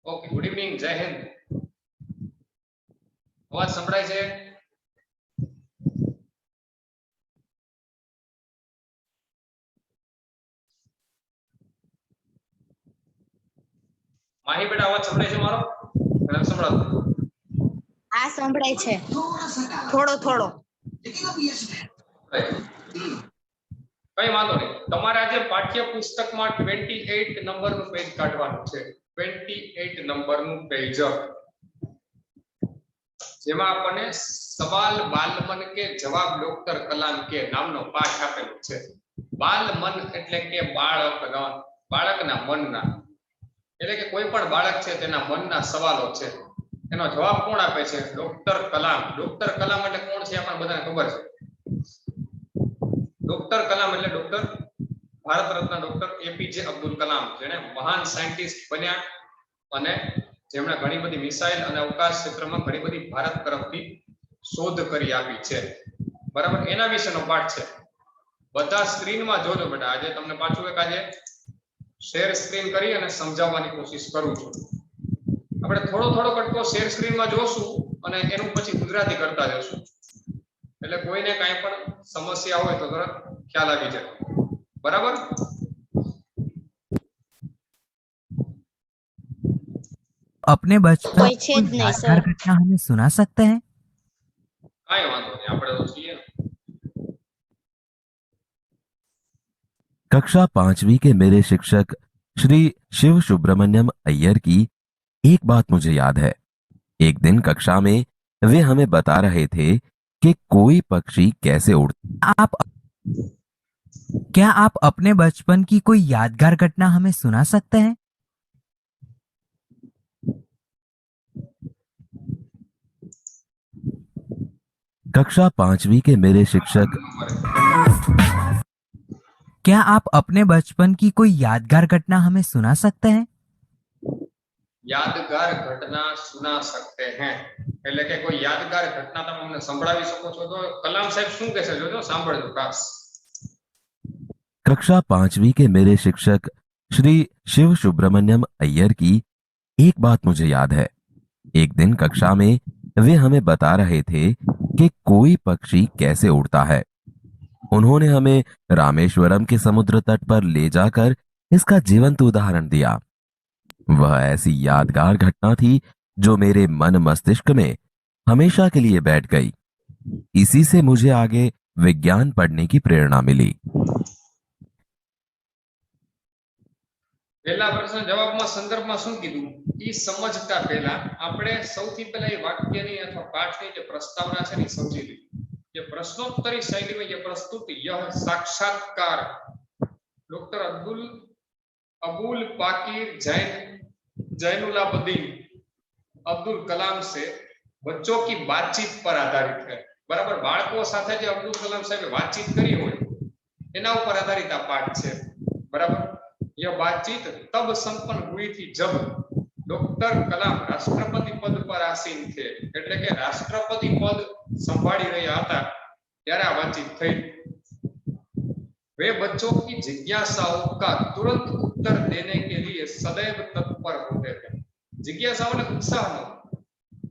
Okay, good evening, जय हिंद। अवाज संभळाय छे? माही बेटा अवाज संभळाय छे मारो? મને સંભળાતો? આ સંભળાય છે થોડો થોડો। કઈ વાંધો નહીં, તમારે આજે પાઠ્ય પુસ્તકમાં 28 નંબરનું પેજ કાઢવાનું છે। 28 નંબરનું પેજ, જેમાં આપણને સવાલ બાલમન કે જવાબ ડોક્ટર કલામ કે નામનો પાઠ આપેલો છે। બાલમન એટલે કે બાળકના મનના, એટલે કે કોઈ પણ બાળક છે તેના મનના સવાલો છે, એનો જવાબ કોણ આપે છે? ડોક્ટર કલામ। ડોક્ટર કલામ એટલે કોણ છે આપણને બધાને ખબર છે। ડોક્ટર કલામ એટલે doctor Bharat Ratna doctor APJ Abdul Kalam, જેને મહાન સાયન્ટિસ્ટ બન્યા અને જેમણે ઘણી બધી મિસાઇલ અને અવકાશ ક્ષેત્રમાં ઘણી બધી ભારત તરફથી શોધ કરી આપી છે, બરાબર? એના વિશેનો પાઠ છે। બધા સ્ક્રીનમાં જોજો બેટા, આજે તમને પાછું એક આજે શેર સ્ક્રીન કરી અને સમજાવવાની કોશિશ કરું છું। આપણે થોડો થોડો કટકો શેર સ્ક્રીનમાં જોશું અને એનું પછી ગુજરાતી કરતા જશું, એટલે કોઈને કાંઈ પણ સમસ્યા હોય તો તરત ખ્યાલ આવી જાય, બરાબર? अपने बचपन कोई छेद की नहीं यादगार सर। घटना हमें सुना सकते हैं? કાંઈ વાંધો નહીં, આપણે તો છીએ। कक्षा 5वीं के मेरे शिक्षक श्री शिव सुब्रमण्यम अय्यर की एक बात मुझे याद है। एक दिन कक्षा में वे हमें बता रहे थे कि कोई पक्षी कैसे उड़ता। क्या आप अपने बचपन की कोई यादगार घटना हमें सुना सकते हैं? कक्षा 5वीं के मेरे शिक्षक क्या आप अपने बचपन की कोई यादगार घटना हमें सुना सकते हैं? यादगार घटना सुना सकते हैं એટલે કે કોઈ યાદગાર ઘટના તમે અમને સંભળાવી શકો છો? તો કલામ સાહેબ શું કહેશે જોજો, સાંભળજો ખાસ। कक्षा 5वीं के मेरे शिक्षक श्री शिव सुब्रमण्यम अय्यर की एक बात मुझे याद है। एक दिन कक्षा में वे हमें बता रहे थे कि कोई पक्षी कैसे उड़ता है। उन्होंने हमें रामेश्वरम के समुद्र तट पर ले जाकर इसका जीवंत उदाहरण दिया। वह ऐसी यादगार घटना थी जो मेरे मन मस्तिष्क में हमेशा के लिए बैठ गई। इसी से मुझे आगे विज्ञान पढ़ने की प्रेरणा मिली। પહેલા પ્રશ્ન જવાબમાં સંદર્ભમાં શું કીધું એ સમજતા પહેલા આપણે સૌથી પહેલા એ વાક્યની અથવા પાઠની જે પ્રસ્તાવના છે ને સમજી લઈએ। જે પ્રશ્નોત્તરી શૈલીમાં જે પ્રસ્તુત यह साक्षात्कार ડોક્ટર अबुल पाकीर जैनुलाब्दीन अब्दुल कलाम से बच्चों की बातचीत पर आधारित है, बराबर? बाळको साथे जे अब्दुल कलाम साहेबे बातचीत करी होय एना ऊपर आधारित आ पाठ छे, बराबर? यह बातचीत तब संपन्न हुई थी जब डॉक्टर कलाम राष्ट्रपति पद पर आसीन थे, એટલે કે રાષ્ટ્રપતિ પદ સંભાળી રહ્યા હતા ત્યારે આ વાતચીત થઈ। वे बच्चों की जिज्ञासाओं का तुरंत उत्तर देने के लिए सदैव तत्पर होते थे। जिज्ञासाओं ने उत्साह न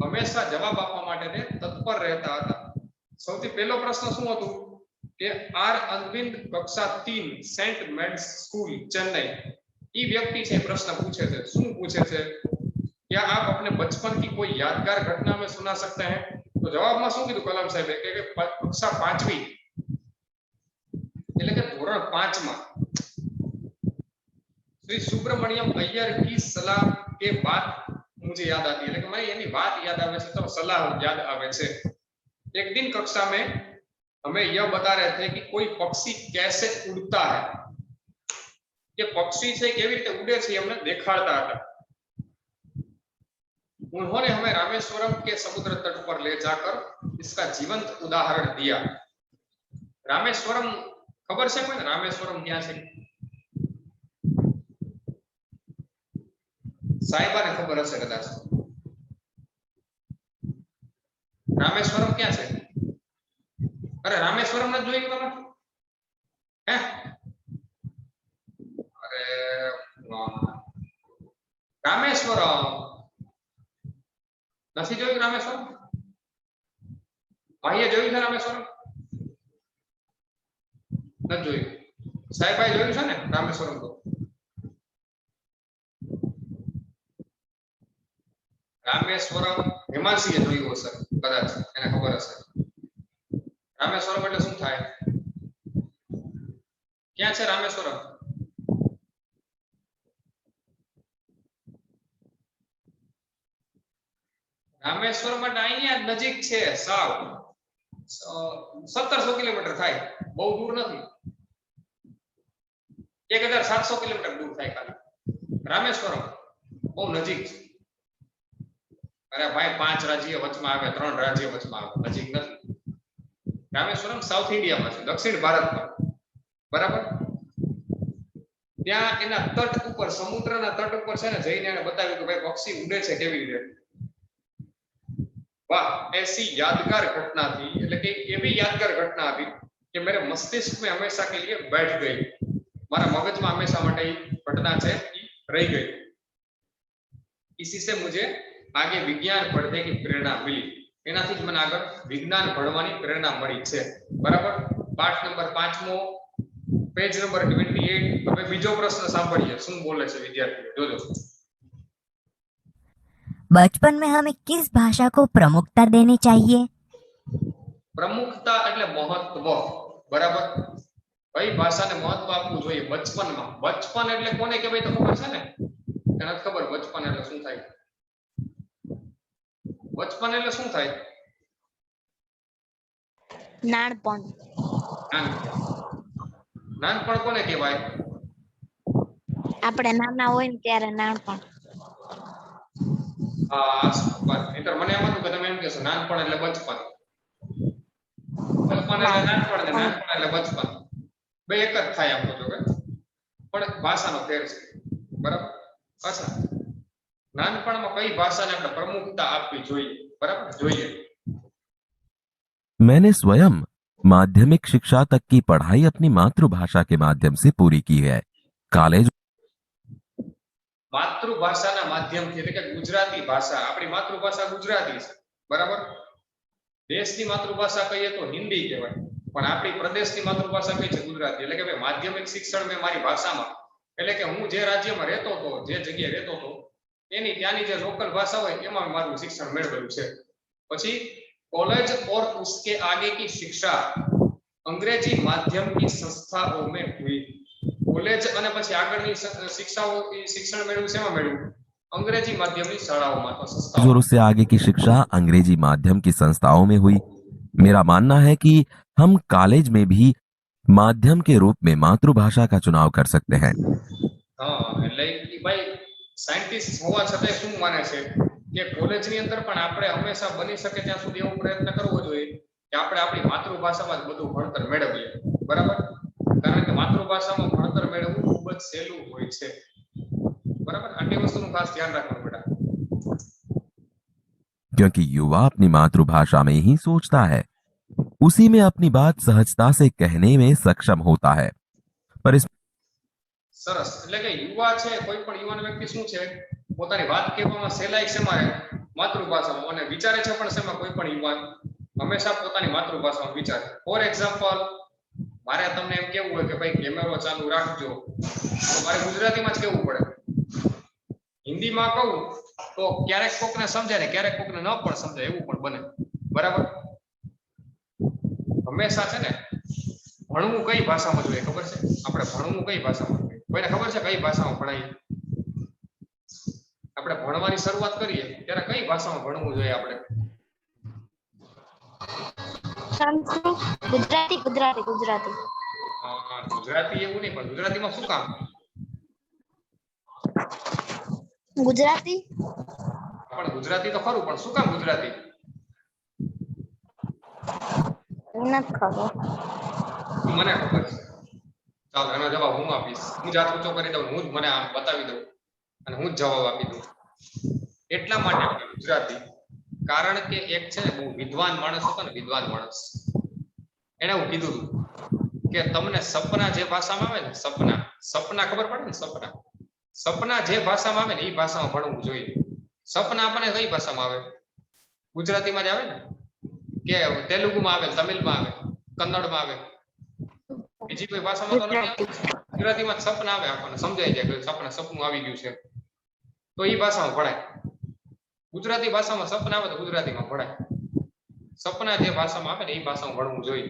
हमेशा जवाब આપવા માટે તે તત્પર રહેતા હતા। સૌથી પહેલો પ્રશ્ન શું હતો કે આર અરવિંદ કક્ષા 3 સેન્ટ મેડ્સ स्कूल चेन्नई ई व्यक्ति से प्रश्न पूछे थे। શું પૂછે છે? क्या आप अपने बचपन की कोई यादगार घटना में सुना सकते हैं? तो जवाब में શું કીધું કલામ સાહેબે કે કક્ષા 5વી એટલે કે ધોરણ 5 માં श्री सुब्रमण्यम अय्यर की सलाह के बाद मुझे याद आती है, लेकिन मैं यानी बात याद आवे છે તો સલાહ याद आवे છે। एक दिन कक्षा में हमें यह बता रहे थे कि कोई पक्षी कैसे उड़ता है, कि पक्षी છે કેવી રીતે ઉડે છે એમને દેખાડતા હતા। उन्होंने हमें रामेश्वरम के समुद्र तट पर ले जाकर इसका जीवंत उदाहरण दिया। रामेश्वरम खबर છે કોઈને રામેશ્વરમ ક્યાં છે? સાહેબાને ખબર હશે કદાચ। રામેશ્વરમ ક્યાં છે? અરે રામેશ્વરમ નથી જોયું તમે? હે અરે રામેશ્વરમ નથી જોયું? રામેશ્વરમ ભાઈએ જોયું છે? રામેશ્વરમ નથી જોયું? સાહેબાએ જોયું છે ને રામેશ્વરમ? તો રામેશ્વરમ હિમાંશીએ જોયું હશે કદાચ, એને ખબર હશે। રામેશ્વરમ એટલે શું થાય? ક્યાં છે રામેશ્વરમ? રામેશ્વરમ એટલે અહીંયા નજીક છે સાવ, 1700 કિલોમીટર થાય, બહુ દૂર નથી, 1700 કિલોમીટર દૂર થાય ખાલી રામેશ્વરમ, બહુ નજીક છે। અરે ભાઈ 5 રાજ્ય વચમાં આવે, 3 રાજ્ય વચમાં આવે, નજીક નથી। રામેશ્વરમ સાઉથ ઇન્ડિયામાં છે, દક્ષિણ ભારતમાં, બરાબર। ત્યાં એના તટ ઉપર, સમુદ્રના તટ ઉપર છે ને, જઈને એને બતાવ્યું કે ભાઈ પક્ષી ઉડે છે કેવી રીતે। वाह, ऐसी यादगार घटना थी, એટલે કે એવી યાદગાર ઘટના હતી કે मेरे मस्तिष्क में हमेशा के लिए बैठ गई, મારા મગજમાં હંમેશા માટે ઘટના છે એ રહી ગઈ। इसी से मुझे आगे विज्ञान पढ़ने की प्रेरणा मिली, એનાથી જ મને આગળ વિજ્ઞાન ભણવાની પ્રેરણા મળી છે, બરાબર। પાઠ નંબર 5મો, પેજ નંબર 28। હવે બીજો પ્રશ્ન સાંભળીએ શું બોલે છે વિદ્યાર્થીઓ, જોજો। बचपन में हमें किस भाषा को प्रमुखता देनी चाहिए? પ્રમુખતા એટલે મહત્વ, બરાબર। કઈ ભાષાને મહત્વ આપવું જોઈએ બચપનમાં? બચપન એટલે કોને કહેવાય તો ખબર છે ને? એને ખબર બચપન એટલે શું થાય? બચપન એટલે શું થાય? નાનપણ। નાનપણ કોને કહેવાય? આપણે નાના હોય ને ત્યારે નાનપણ। હા નહીંતર મને એમ હતું કે તમે એમ કહેશો નાનપણ એટલે બચપન, બચપન એટલે નાનપણ ને નાનપણ એટલે બચપન, બે એક જ થાય આમ તો, પણ ભાષાનો ફેર છે, બરાબર। અચ્છા, નાનપણમાં કઈ ભાષાને આપણે પ્રમુખતા આપવી જોઈએ, બરાબર? જોઈએ। मैंने स्वयं माध्यमिक शिक्षा तक की पढ़ाई अपनी मातृभाषा के माध्यम से पूरी की है। कॉलेज માતૃભાષાના માધ્યમથી, એટલે કે ગુજરાતી ભાષા, આપણી માતૃભાષા ગુજરાતી છે, બરાબર। દેશની માતૃભાષા કહીએ તો હિન્દી કહેવાય, પણ આપણી પ્રદેશની માતૃભાષા કઈ છે? ગુજરાતી। એટલે કે ભાઈ માધ્યમિક શિક્ષણ મેં મારી ભાષામાં, એટલે કે હું જે રાજ્યમાં રહેતો હતો, જે જગ્યાએ રહેતો હતો, એની ત્યાંની જે લોકલ ભાષા હોય એમાં મારું શિક્ષણ મેળવેલું છે। પછી कॉलेज और उसके आगे की शिक्षा अंग्रेजी माध्यम की संस्थाओं में हुई। कॉलेज અને પછી આગળની શિક્ષાઓ, શિક્ષણ મેળવ્યું શેમાં મેળવ્યું? અંગ્રેજી માધ્યમની શાળાઓમાં, તો સંસ્થાઓ। और उससे आगे की शिक्षा अंग्रेजी माध्यम की संस्थाओं में हुई। मेरा मानना है कि हम कॉलेज में भी माध्यम के रूप में मातृभाषा का चुनाव कर सकते हैं। હા એટલે ભાઈ સાયન્ટિસ્ટ હોવા છતાં શું માને છે કે કોલેજની અંદર પણ આપણે હંમેશા બની શકે ત્યાં સુધી એવો પ્રયત્ન કરવો જોઈએ કે આપણે આપણી માતૃભાષામાં જ બધું ભણતર મેળવીએ, બરાબર? કારણ કે માતૃભાષામાં ભણતર મેળવવું ખૂબ જ સહેલું હોય છે, બરાબર? આટલી વસ્તુનું ખાસ ધ્યાન રાખવાનું બેટા। क्योंकि युवा अपनी मातृभाषा में ही सोचता है, उसी में अपनी बात सहजता से कहने में सक्षम होता है। पर इस સરસ, એટલે કે યુવા છે, કોઈ પણ યુવાન વ્યક્તિ શું છે, પોતાની વાત કહેવામાં સહેલાઈ શેમાં રહે? માતૃભાષામાં, અને વિચારે છે પણ શેમાં? કોઈ પણ યુવાન હંમેશા પોતાની માતૃભાષામાં વિચારે। ફોર એક્ઝામ્પલ, મારે તમને એમ કેવું હોય કે ભાઈ કેમેરો ચાલુ રાખજો, તો મારે ગુજરાતીમાં જ કેવું પડે। હિન્દીમાં કહું તો ક્યારેક કોકને સમજાય ને ક્યારેક કોકને ન પણ સમજાય, એવું પણ બને, બરાબર? હંમેશા છે ને ભણવું કઈ ભાષામાં જોઈએ ખબર છે? આપણે ભણવું કઈ ભાષામાં જોઈએ? કોઈને ખબર છે કઈ ભાષામાં ભણાય? આપણે ભણવાની શરૂઆત કરીએ ત્યારે કઈ ભાષામાં ભણવું જોઈએ આપણે? સંસ્કૃત, ગુજરાતી, ગુજરાતી, ગુજરાતી। ગુજરાતી એવું નહીં, પણ ગુજરાતીમાં શું કામ? ગુજરાતી પણ ગુજરાતી તો ખરું, પણ શું કામ ગુજરાતી? નથી ખબર. મને ખબર છે. ચાલો એનો જવાબ હું આપીશ. હું જ હાથ ઊંચો કરી દઉં, હું જ મને આમ બતાવી દઉં અને હું જ જવાબ આપી દઉં. એટલા માટે આપણે ગુજરાતી, કારણ કે એક છે ને બહુ વિદ્વાન માણસ હતો ને, વિદ્વાન માણસ, એને એવું કીધું હતું કે તમને સપના જે ભાષામાં આવે ને, સપના ખબર પડે ને, સપના જે ભાષામાં આવે ને એ ભાષામાં ભણવું જોઈએ. સપના આપણને કઈ ભાષામાં આવે? ગુજરાતીમાં જ આવે ને, કે તેલુગુમાં આવે, તમિલમાં આવે, કન્નડમાં આવે, બીજી કોઈ ભાષામાં તો નથી આવતી. ગુજરાતીમાં સપના આવે, આપણને સમજાઈ જાય કે સપનું આવી ગયું છે, તો એ ભાષામાં ભણાય. ગુજરાતી ભાષામાં સપના આવે તો ગુજરાતીમાં ભણાય. સપના જે ભાષામાં આવે ને એ ભાષામાં ભણવું જોઈએ.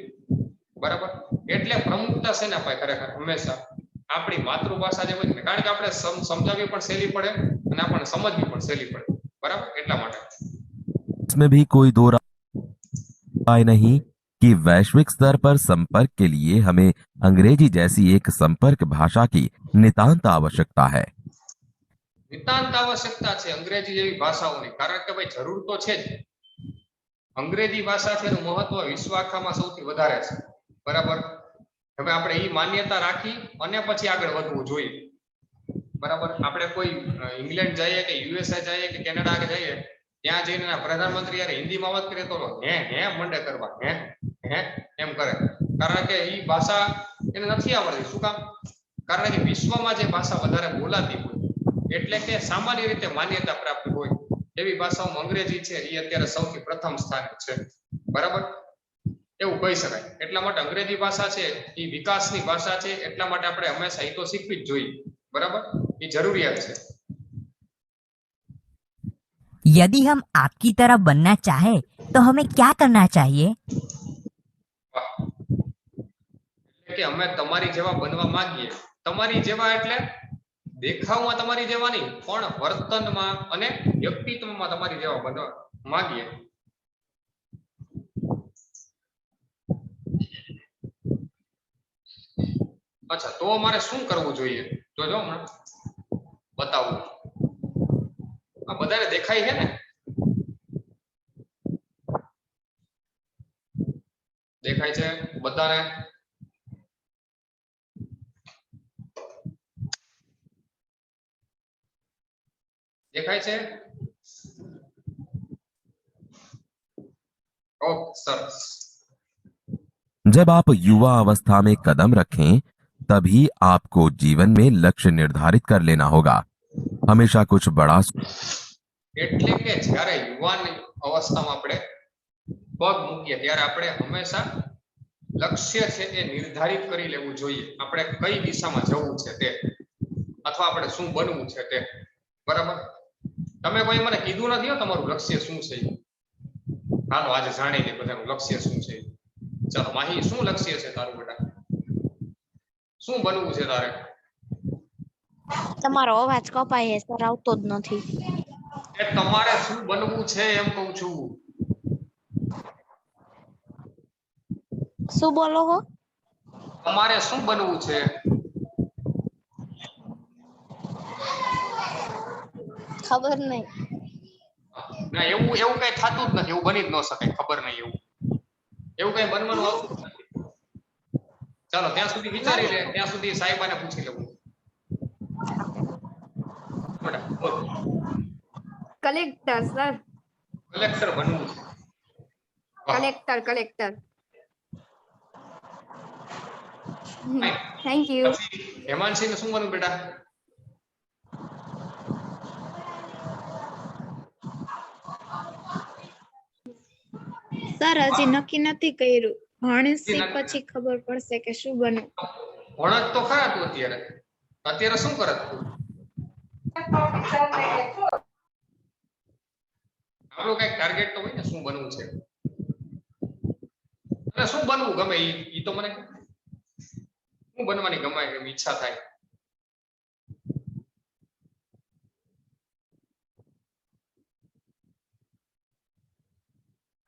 બરાબર? એટલે પ્રમુખતા છે ને ભાઈ, ખરેખર હંમેશા આપણી માતૃભાષા જે હોય ને, કારણ કે આપણે સમજાવવી પણ સહેલી પડે અને આપણને સમજવી પણ સહેલી પડે. બરાબર? એટલા માટે इसमें भी कोई दो राय नहीं कि वैश्विक स्तर पर संपर्क के लिए हमें अंग्रेजी जैसी एक संपर्क भाषा की नितांत आवश्यकता है। નિતાંત આવશ્યકતા છે અંગ્રેજી જેવી ભાષાઓની, કારણ કે ભાઈ જરૂર તો છે જ. અંગ્રેજી ભાષા છે એનું મહત્વ વિશ્વ આખામાં સૌથી વધારે છે. બરાબર? હવે આપણે એ માન્યતા રાખી અને પછી આગળ વધવું જોઈએ. બરાબર? આપણે કોઈ ઇંગ્લેન્ડ જઈએ કે યુએસએ જઈએ કે કેનેડા જઈએ, ત્યાં જઈને પ્રધાનમંત્રી યાર હિન્દીમાં વાત કરીએ તો હે મંડે કરવા, હે એમ કરે, કારણ કે એ ભાષા એને નથી આવડતી. શું કામ? કારણ કે વિશ્વમાં જે ભાષા વધારે બોલાતી હોય, એટલે કે સામાન્ય રીતે માન્યતા પ્રાપ્ત હોય એવી ભાષાઓમાં અંગ્રેજી છે એ અત્યારે સૌથી પ્રથમ સ્થાને છે. બરાબર? એવું કહી શકાય. એટલા માટે અંગ્રેજી ભાષા છે એ વિકાસની ભાષા છે, એટલા માટે આપણે હંમેશા એ તો શીખવી જ જોઈએ. બરાબર? એ જરૂરિયાત છે. यदि हम आपकी तरह बनना चाहे तो हमें क्या करना चाहिए? એટલે કે અમે તમારી જેવા બનવા માંગીએ. તમારી જેવા એટલે દેખાવમાં તમારી જેવા નહીં, પણ વર્તનમાં અને વ્યક્તિત્વમાં તમારી જેવા બનવા માંગીએ. અચ્છા, તો અમારે શું કરવું જોઈએ? જોજો હમણાં બતાવું. આ બધાને દેખાય છે ને? દેખાય છે બધાને? દેખાય છે? ઓકે, સરસ. जब आप युवा अवस्था में कदम रखें, तभी आपको जीवन में लक्ष्य निर्धारित कर लेना होगा। हमेशा कुछ बड़ा એટલે કે જ્યારે યુવાન અવસ્થામાં આપણે પગ મૂકીએ ત્યારે આપણે હંમેશા લક્ષ્ય છે એ નિર્ધારિત કરી લેવું જોઈએ. આપણે કઈ દિશામાં જવું છે તે, અથવા આપણે શું બનવું છે તે. બરાબર? તમે કોઈ મને કીધું નથી હો તમારું લક્ષ્ય શું છે. હાલો આજે જાણી લે બધાનું લક્ષ્ય શું છે. ચાલો માહી, શું લક્ષ્ય છે તારું બેટા? શું બનવું છે તારે? તમારો અવાજ કપાય છે સર, આવતો જ નથી. એ તમારે શું બનવું છે એમ કહું છું. શું બોલો હો? તમારે શું બનવું છે? ખબર નહીં. ના, એવું કઈ થતું જ નથી. એવું બની જ ન શકાય. ખબર નહીં એવું કઈ બનવાનું આવતું જ નથી. ચાલો ત્યાં સુધી વિચારી લે, ત્યાં સુધી સાહેબાને પૂછી લેવું. કલેક્ટર સર, કલેક્ટર બનવું છે. વાહ. કલેક્ટર. Fine. Thank you. પછી હેમાંશીને શું બનવું બેટા? સર હજી નક્કી નથી કર્યું. ભણસી નક્કી પછી ખબર પડશે કે શું બનવું. ભણત તો ખરા તું અત્યારે શું કરત તું? આપણું કઈક ટાર્ગેટ તો હોય ને, શું બનવું છે અને શું બનવું ગમે ઈ તો મને શું બનવાની ગમે એમ ઈચ્છા થાય.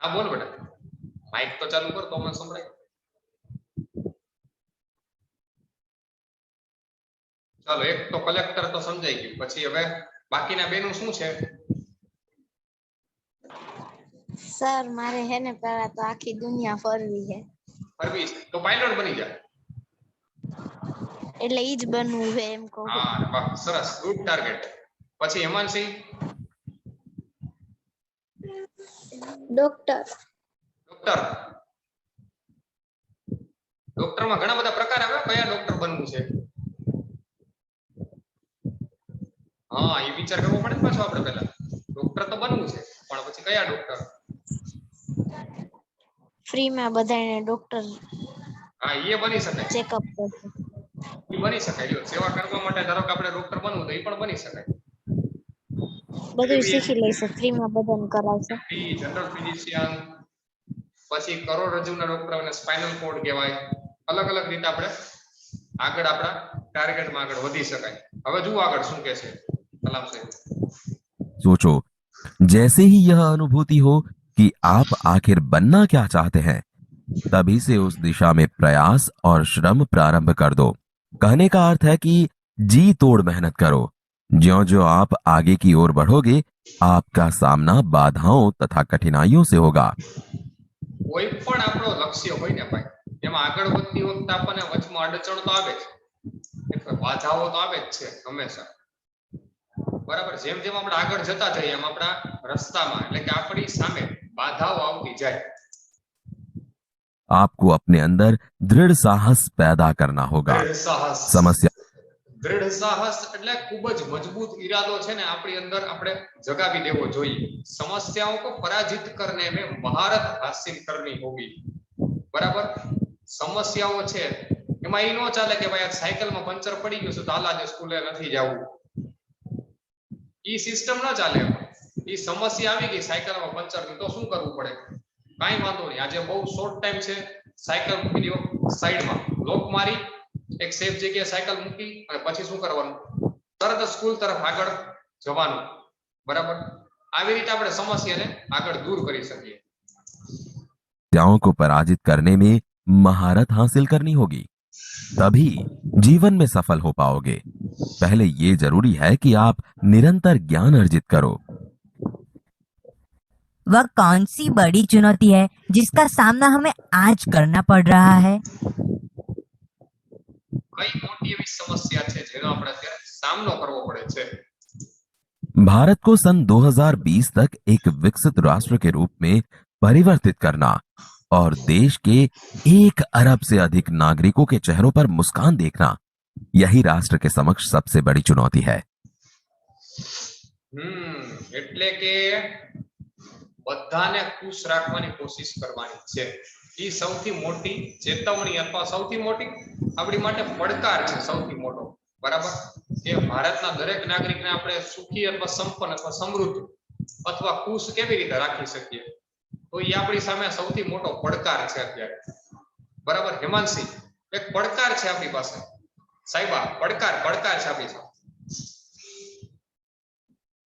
હા બોલ બેટા, માઇક તો ચાલુ કર તો મને સંભળાય. ચાલો એક તો કલેક્ટર તો સમજાઈ ગયું. પછી હવે બાકીના બેનું શું છે? સર મારે હે ને પેલા તો આખી દુનિયા ફરવી છે, ફરવી છે તો પાયલોટ બની જા. એટલે ઈ જ બનવું છે એમ કહું. હા વાહ સરસ, ગુડ ટાર્ગેટ. પછી હેમાંશી? ડોક્ટર. ડોક્ટર. ડોક્ટરમાં ઘણા બધા પ્રકાર આવે, કયા ડોક્ટર બનવું છે? હા એ વિચાર કરવો પડે ને પાછો આપણે. પહેલા ડોક્ટર તો બનવું છે પણ પછી કયા ડોક્ટર? ફ્રીમાં બધાને ડોક્ટર હા એ બની શકાય, ચેકઅપ કરશે. એ બની શકાય. જો સેવા કરવા માટે ધારો કે આપણે ડોક્ટર બનવું તો એ પણ બની શકાય. બધું શીખી લઈશે, ફ્રીમાં બધાને કરાવશે. જનરલ ફિઝિશિયન, પછી કરોડરજ્જુના ડોક્ટર અને સ્પાઇનલ કોર્ડ કહેવાય. અલગ અલગ રીતે આપણે આગળ આપણા ટાર્ગેટમાં આગળ વધી શકાય. હવે જુઓ આગળ શું કહે છે કલામ સાહેબ. सोचो, जैसे ही यह अनुभूति हो कि आप आखिर बनना क्या चाहते हैं, तभी से उस दिशा में प्रयास और श्रम प्रारंभ कर दो। कहने का अर्थ है कि जी तोड़ मेहनत करो। ज्यों-ज्यों आप आगे की ओर बढ़ोगे, आपका सामना बाधाओं तथा कठिनाइयों से होगा। કોઈ પણ આપણો લક્ષ્ય હોય ને ભાઈ, એમાં આગળ વધતી વખતે આપણને વચમાં અડચણ તો આવે જ, એટલે બાધાઓ તો આવે જ છે હંમેશા. બરાબર, જેમ જેમ આપણે આગળ જતા જઈએ એમ આપણા રસ્તામાં એટલે કે આપણી સામે બાધાઓ આવતી જાય. आपको अपने अंदर दृढ़ साहस पैदा करना होगा। દૃઢ સાહસ. समस्या દૃઢ સાહસ એટલે ખૂબ જ મજબૂત ઈરાદો છે ને આપણી અંદર આપણે જગાવી દેવો જોઈએ. સમસ્યાओं को पराजित करने में महारत हासिल करनी होगी. બરાબર, સમસ્યાઓ છે એમાં એ નો ચાલે કે ભાઈ આ સાયકલમાં પંચર પડી ગયું છે તો હાલ આજે સ્કૂલે નથી જવું. ઈ સિસ્ટમ ન ચાલે. ઈ સમસ્યા આવી ગઈ સાયકલમાં પંચર ની તો શું કરવું પડે? કાંઈ વાંધો નહીં, આજે બહુ શોર્ટ ટાઈમ છે, સાયકલ મૂકી દો સાઈડમાં, લોક મારી એક સેફ જગ્યાએ સાયકલ મૂકી અને પછી શું કરવાનું? તરત સ્કૂલ તરફ આગળ જવાનું. બરાબર, આવી રીતે આપણે સમસ્યાને આગળ દૂર કરી શકીએ. समस्याओं को पराजित करने में महारत हासिल करनी होगी, तभी जीवन में सफल हो पाओगे। पहले ये जरूरी है कि आप निरंतर ज्ञान अर्जित करो। वह कौन सी बड़ी चुनौती है जिसका सामना हमें आज करना पड़ रहा है? કઈ મોટી એવી સમસ્યા છે જેનો આપણે અત્યારે સામનો કરવો પડે છે? भारत को सन 2020 तक एक विकसित राष्ट्र के रूप में परिवर्तित करना और देश के 1 अरब से अधिक नागरिकों के चेहरों पर मुस्कान देखना, यही राष्ट्र के समक्ष सबसे बड़ी चुनौती है। એટલે કે બધાને ખુશ રાખવાની કોશિશ કરવાની છે. એ સૌથી મોટી ચેતવણી અથવા સૌથી મોટી આપણી માટે પડકાર છે, સૌથી મોટો. બરાબર, કે ભારતના દરેક નાગરિકને આપણે સુખી અથવા સંપન્ન અથવા સમૃદ્ધ અથવા ખુશ કેવી રીતે રાખી શકીએ, તો એ આપણી સામે સૌથી મોટો પડકાર છે અત્યારે. બરાબર હેમાંશી, એક પડકાર છે આપણી પાસે. સાહેબા, પડકાર પડકાર છે આપણી સામે.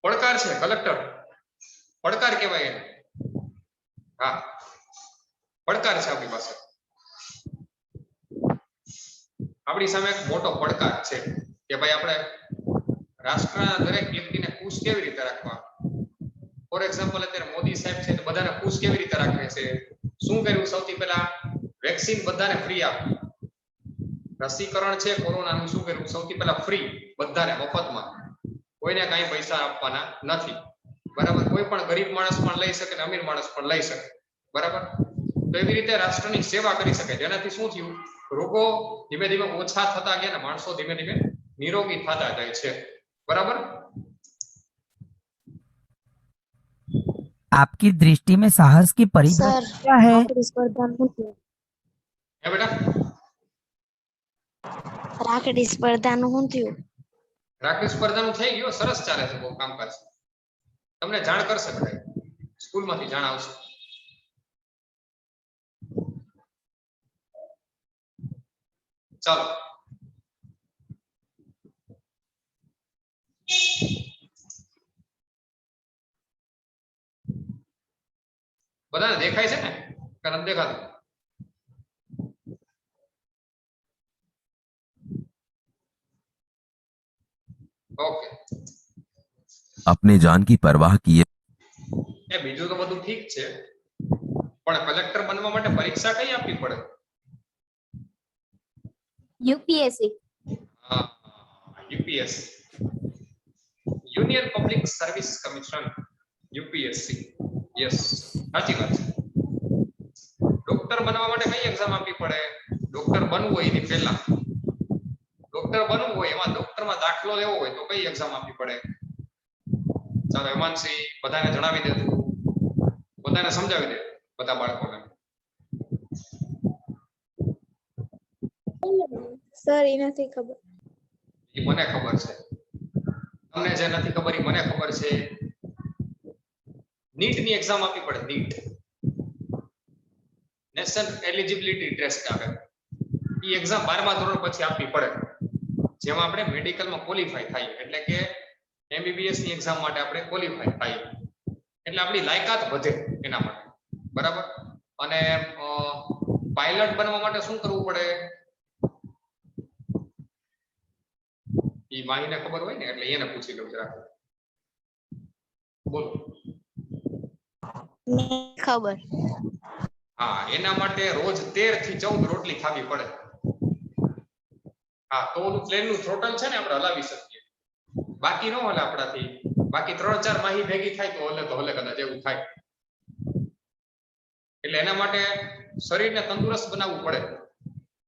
પડકાર છે કલેક્ટર, પડકાર કહેવાય એને. હા, પડકાર છે આપણી પાસે. આપણી સામે એક મોટો પડકાર છે કે ભાઈ આપણે રાષ્ટ્રના દરેક વ્યક્તિને ખુશ કેવી રીતે રાખવા. ફોર એક્ઝામ્પલ અત્યારે મોદી સાહેબ છે તો બધાને ખુશ કેવી રીતે રાખે છે? શું કર્યું? સૌથી પહેલા વેક્સિન બધાને ફ્રી આપ્યું. રસીકરણ છે કોરોનાનું, શું કર્યું? સૌથી પહેલા ફ્રી, બધાને મફતમાં, કોઈને કાંઈ પૈસા આપવાના નથી. બરાબર, કોઈ પણ ગરીબ માણસ પણ લઈ શકે ને અમીર માણસ પણ લઈ શકે. બરાબર, તો એવી રીતે રાષ્ટ્રની સેવા કરી શકે, જેનાથી શું થયું? રોગો ધીમે ધીમે ઓછા થતા ગયા ને માણસો ધીમે ધીમે નિરોગી થતા જાય છે. બરાબર, आपकी दृष्टि में साहस की परिभाषा સર क्या है? રાખડી સ્પર્ધાનું શું થયું? હે બેટા? રાખડી સ્પર્ધાનું શું થયું? રાખડી સ્પર્ધાનું થઈ ગયું, સરસ ચાલે છે બહુ કામકાજ. તમને જાણ કરશે બધા, સ્કૂલમાંથી જાણ આવશે. ચાલો, બધાને દેખાય છે ને કે નથી દેખાતું? ઓકે, अपने जान की परवाह किए એ બીજું તો બધું ઠીક છે, પણ કલેક્ટર બનવા માટે પરીક્ષા કઈ આપવી પડે? UPSC. UPSC, union public service commission, UPSC. Yes, સાચી વાત છે. ડોક્ટર બનવા માટે કઈ એક્ઝામ આપવી પડે? ડોક્ટર બનવું હોય એની પહેલા, ડોક્ટર બનવું હોય એમાં ડોક્ટરમાં દાખલો લેવો હોય તો કઈ એક્ઝામ આપવી પડે? ચાલો હેમાંશી બધાને જણાવી દે, બધાને સમજાવી દે, બધા બાળકોને. સર એ નથી ખબર. એ મને ખબર છે, તમને જે નથી ખબર એ મને ખબર છે. નીટ ની એક્ઝામ આપવી પડે. નીટ, નેશનલ એલિજિબિલિટી ટેસ્ટ આવે. એ એક્ઝામ 12મા ધોરણ પછી આપવી પડે, જેમાં આપણે મેડિકલમાં ક્વોલિફાય થાય, એટલે કે એમબીબીએસ ની એક્ઝામ માટે આપણે ક્વોલિફાય થાય, એટલે આપણી લાયકાત વધે એના માટે. બરાબર. અને પાયલટ બનવા માટે શું કરવું પડે? એ માહીને ખબર હોય ને, એટલે એને પૂછી લઉં જરા. બોલો. ખબર. હા, એના માટે રોજ 13 થી 14 રોટલી ખાવી પડે. હા, તો ઓલું પ્લેન નું થ્રોટલ છે ને આપણે હલાવી શકીએ, બાકી ન હલે આપણાથી. બાકી 3-4 માહી ભેગી થાય તો હલે કદાચ એવું થાય. એટલે એના માટે શરીરને તંદુરસ્ત બનાવવું પડે,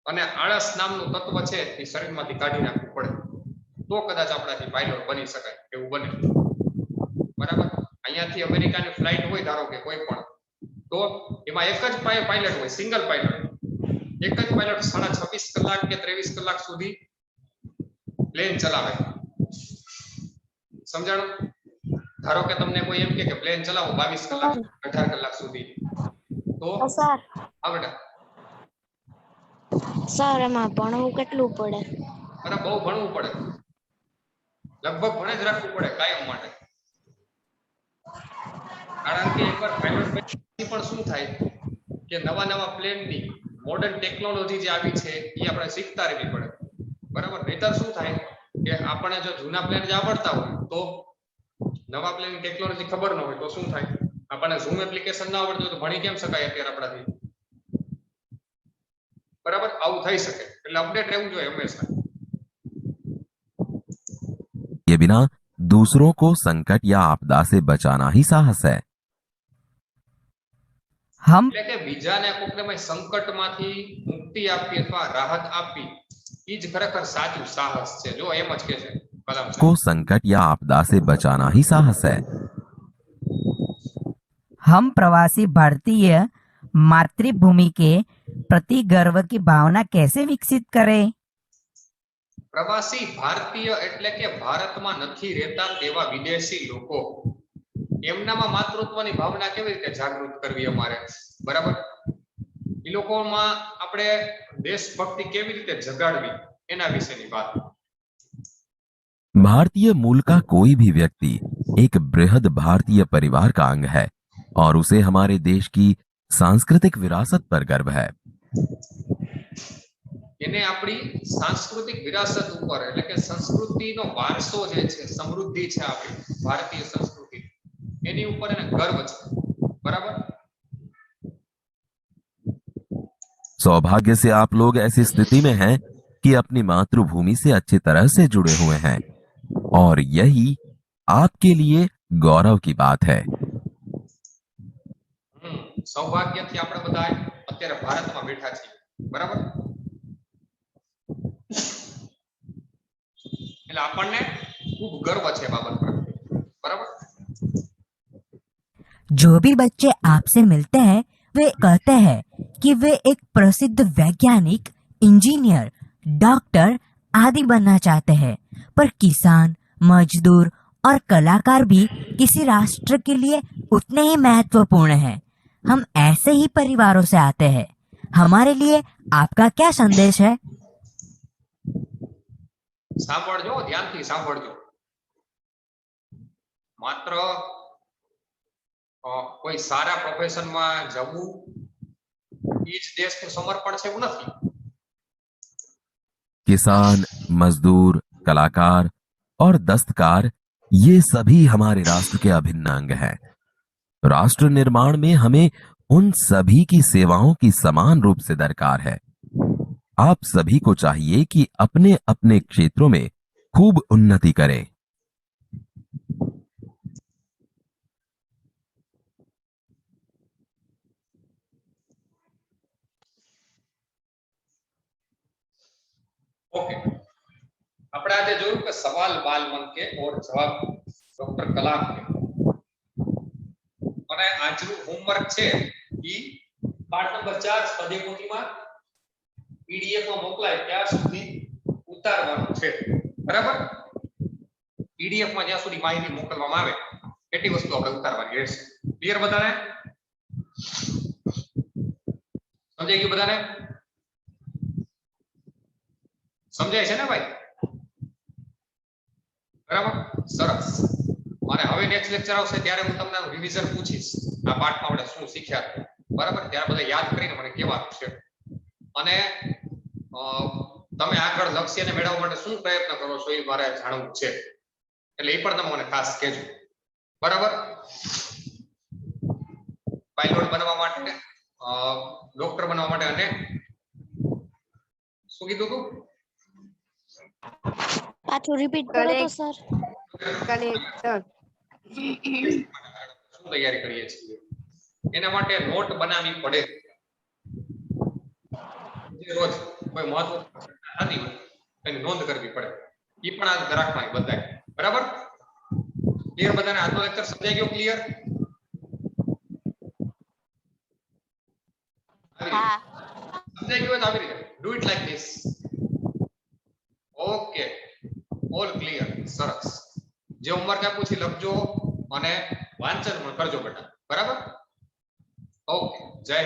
અને આળસ નામનું તત્વ છે એ શરીરમાંથી કાઢી નાખવું પડે, તો કદાચ આપણાથી પાયલોટ બની શકાય એવું બને. બરાબર. અહીંયાથી અમેરિકાની ફ્લાઇટ હોય ધારો કે કોઈ પણ, તો એમાં એક જ પાયલટ હોય, સિંગલ પાયલટ. એક જ પાયલટ 26.5 કલાક કે 23 કલાક સુધી પ્લેન ચલાવે. સમજાણું? ધારો કે તમને કોઈ એમ કે પ્લેન ચલાવો 22 કલાક 18 કલાક સુધી, તો સર હા બેટા, સર એમાં ભણવું કેટલું પડે? અરે બહુ ભણવું પડે, લગભગ ભણે જ રાખવું પડે કાયમ માટે. કારણ કે એકવાર પાયલોટ બની પણ શું થાય કે નવા પ્લેનની મોડર્ન ટેકનોલોજી જે આવી છે એ આપણે શીખતા રહેવી પડે. બરાબર. નહીતર શું થાય કે આપણે જો જૂના પ્લેન જ આવડતા હોય તો નવા પ્લેનની ટેકનોલોજી ખબર ન હોય તો શું થાય, આપણને ઝૂમ એપ્લિકેશન ના આવડતું તો ભણી કેમ શકાય અત્યારે આપણાથી? બરાબર. આવું થઈ શકે, એટલે અપડેટ રહેવું જોઈએ હંમેશા. ये बिना दूसरों को संकट या आपदा से बचाना ही साहस है। हम એટલે કે બીજાને કોકને સંકટમાંથી મુક્તિ આપવી અથવા રાહત આપવી, એ જ ખરેખર સાચું સાહસ છે. જો એમ જ કે છે કલામ को સાહેબ. संकट या आपदा से बचाना ही साहस है। हम प्रवासी भारतीय मातृभूमि के प्रति गर्व की भावना कैसे विकसित करें? પ્રવાસી ભારતીય એટલે કે ભારતમાં નથી રહેતા તેવા વિદેશી લોકો, એમનામાં માતૃત્વની ભાવના કેવી રીતે જાગૃત કરવી અમારે? બરાબર. એ લોકોમાં આપણે દેશભક્તિ કેવી રીતે જગાડવી એના વિશેની વાત. भारतीय मूल का कोई भी व्यक्ति एक बृहद भारतीय परिवार का अंग है और उसे हमारे देश की सांस्कृतिक विरासत पर गर्व है। એને આપણી સાંસ્કૃતિક વિરાસત ઉપર, એટલે કે સંસ્કૃતિનો વારસો જે છે, સમૃદ્ધિ છે આપણી ભારતીય સંસ્કૃતિ, એની ઉપર એને ગર્વ છે. બરાબર. सौभाग्य से आप लोग ऐसी स्थिति में हैं कि अपनी मातृभूमि से अच्छी तरह से जुड़े हुए हैं और यही आपके लिए गौरव की बात है। સૌભાગ્યથી આપણે બધા અત્યારે ભારતમાં બેઠા છીએ. બરાબર. એટલે આપણને ખૂબ ગર્વ છે બાબત પર. બરાબર. जो भी बच्चे आपसे मिलते हैं वे कहते हैं कि वे एक प्रसिद्ध वैज्ञानिक, इंजीनियर, डॉक्टर आदि बनना चाहते हैं, पर किसान, मजदूर और कलाकार भी किसी राष्ट्र के लिए उतने ही महत्वपूर्ण हैं। हम ऐसे ही परिवारों से आते हैं। हमारे लिए आपका क्या संदेश है? સાંભળજો, ધ્યાનથી સાંભળજો. માત્ર કોઈ સારા પ્રોફેશનમાં જવું એ જ દેશનું સમર્પણ છે એવું નથી. किसान, मजदूर, कलाकार और दस्तकार ये सभी हमारे राष्ट्र के अभिन्न अंग हैं। राष्ट्र निर्माण में हमें उन सभी की सेवाओं की समान रूप से दरकार है। आप सभी को चाहिए कि अपने अपने क्षेत्रों में खूब उन्नति करें। ओके, આપણે આજે જોયું કે સવાલ બાલ મન કે ઓર જવાબ ડોક્ટર કલામ કે, અને આજનું હોમવર્ક છે ઈ પાઠ નંબર 4 સ્વાધ્યાય પોથીમાં પીડીએફ માં મોકલાય ત્યાં સુધી ઉતારવાનું છે, બરાબર? પીડીએફ માં જ્યાં સુધી માહિતી મોકલવામાં આવે એટલી વસ્તુ આપણે ઉતારવાની રહેશે. ક્લિયર બધાને? સમજાઈ ગયું બધાને? સમજાય છે ને ભાઈ? બરાબર, સરસ. અને હવે નેક્સ્ટ લેક્ચર આવશે ત્યારે હું તમને રિવિઝન પૂછીશ આ પાઠમાં આપણે શું શીખ્યા, બરાબર? ત્યારે બધા યાદ કરીને મને કહેવાનું છે. અને તમે આગળ લક્ષ્યને મેળવવા માટે શું પ્રયત્ન કરો છો એ મારે જાણવું છે, એટલે એ પણ તમે મને ખાસ કહેજો, બરાબર? પાયલોટ બનવા માટે, ડોક્ટર બનવા માટે, અને શું કીધું તું? પાછું રિપીટ કરો તો સર. કલેક્ટર. શું તૈયારી કરીએ છીએ એના માટે નોટ બનાવવી પડે. જે રોજ કોઈ મહત્વ થતી હોય એની નોંધ કરવી પડે, એ પણ આ રાખવાની બધાય, બરાબર? ક્લિયર બધાને? આજનો લેક્ચર સમજાઈ ગયો? ક્લિયર? હા. સમજાઈ ગયું હોય તો આવી રીતે do it like this. Okay, all clear, સરસ. જે હોમવર્ક આપ્યું છે લખજો અને વાંચન પણ કરજો બેટા, બરાબર? ઓકે, જય હિન્દ.